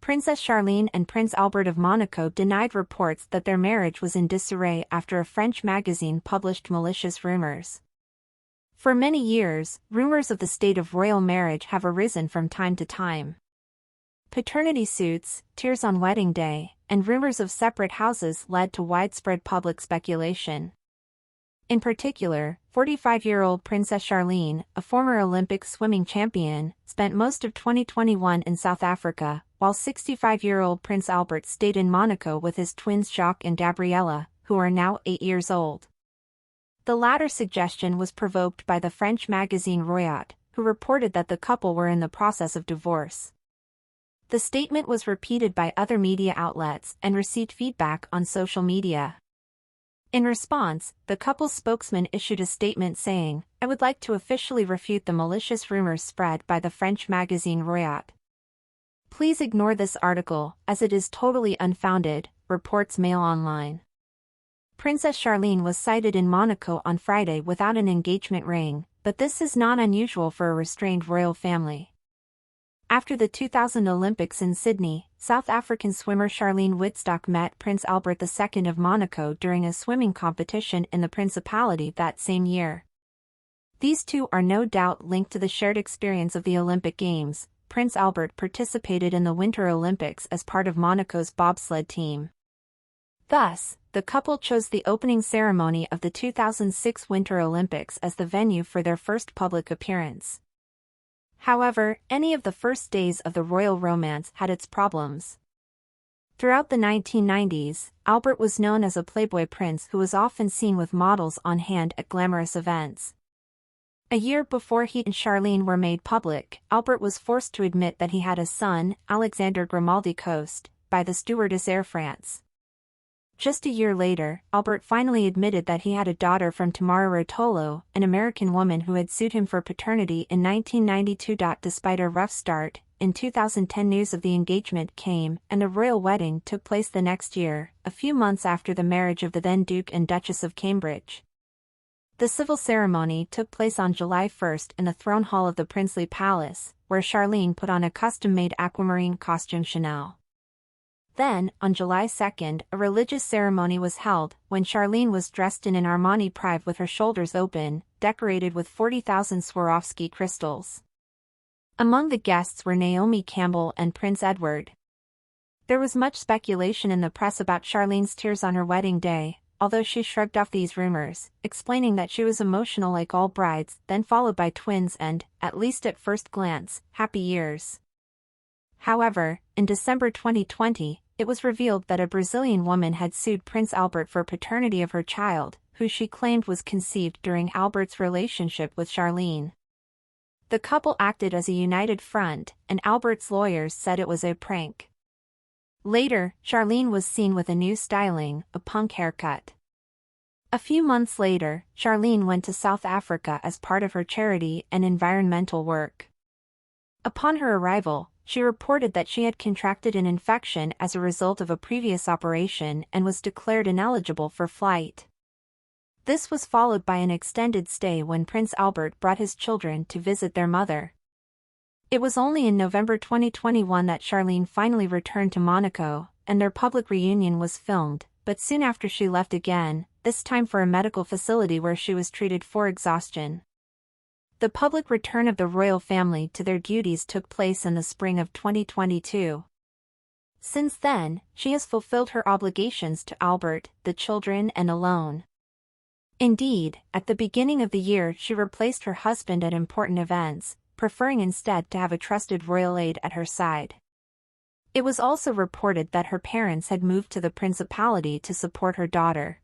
Princess Charlene and Prince Albert of Monaco denied reports that their marriage was in disarray after a French magazine published malicious rumors. For many years, rumors of the state of royal marriage have arisen from time to time. Paternity suits, tears on wedding day, and rumors of separate houses led to widespread public speculation. In particular, 45-year-old Princess Charlene, a former Olympic swimming champion, spent most of 2021 in South Africa, while 65-year-old Prince Albert stayed in Monaco with his twins Jacques and Gabriella, who are now 8 years old. The latter suggestion was provoked by the French magazine Royauté, who reported that the couple were in the process of divorce. The statement was repeated by other media outlets and received feedback on social media. In response, the couple's spokesman issued a statement saying, "I would like to officially refute the malicious rumors spread by the French magazine Royauté. Please ignore this article, as it is totally unfounded," reports Mail Online. Princess Charlene was sighted in Monaco on Friday without an engagement ring, but this is not unusual for a restrained royal family. After the 2000 Olympics in Sydney, South African swimmer Charlene Wittstock met Prince Albert II of Monaco during a swimming competition in the Principality that same year. These two are no doubt linked to the shared experience of the Olympic Games. Prince Albert participated in the Winter Olympics as part of Monaco's bobsled team. Thus, the couple chose the opening ceremony of the 2006 Winter Olympics as the venue for their first public appearance. However, any of the first days of the royal romance had its problems. Throughout the 1990s, Albert was known as a playboy prince who was often seen with models on hand at glamorous events. A year before he and Charlene were made public, Albert was forced to admit that he had a son, Alexander Grimaldi Coste, by the stewardess Air France. Just a year later, Albert finally admitted that he had a daughter from Tamara Rotolo, an American woman who had sued him for paternity in 1992. Despite a rough start, in 2010 news of the engagement came, and a royal wedding took place the next year, a few months after the marriage of the then Duke and Duchess of Cambridge. The civil ceremony took place on July 1 in the throne hall of the princely palace, where Charlene put on a custom-made aquamarine costume Chanel. Then, on July 2, a religious ceremony was held, when Charlene was dressed in an Armani prive with her shoulders open, decorated with 40,000 Swarovski crystals. Among the guests were Naomi Campbell and Prince Edward. There was much speculation in the press about Charlene's tears on her wedding day, although she shrugged off these rumors, explaining that she was emotional like all brides, then followed by twins and, at least at first glance, happy years. However, in December 2020, it was revealed that a Brazilian woman had sued Prince Albert for paternity of her child, who she claimed was conceived during Albert's relationship with Charlene. The couple acted as a united front, and Albert's lawyers said it was a prank. Later, Charlene was seen with a new styling, a punk haircut. A few months later, Charlene went to South Africa as part of her charity and environmental work. Upon her arrival, she reported that she had contracted an infection as a result of a previous operation and was declared ineligible for flight. This was followed by an extended stay when Prince Albert brought his children to visit their mother. It was only in November 2021 that Charlene finally returned to Monaco, and their public reunion was filmed, but soon after she left again, this time for a medical facility where she was treated for exhaustion. The public return of the royal family to their duties took place in the spring of 2022. Since then, she has fulfilled her obligations to Albert, the children and alone. Indeed, at the beginning of the year she replaced her husband at important events, preferring instead to have a trusted royal aide at her side. It was also reported that her parents had moved to the Principality to support her daughter.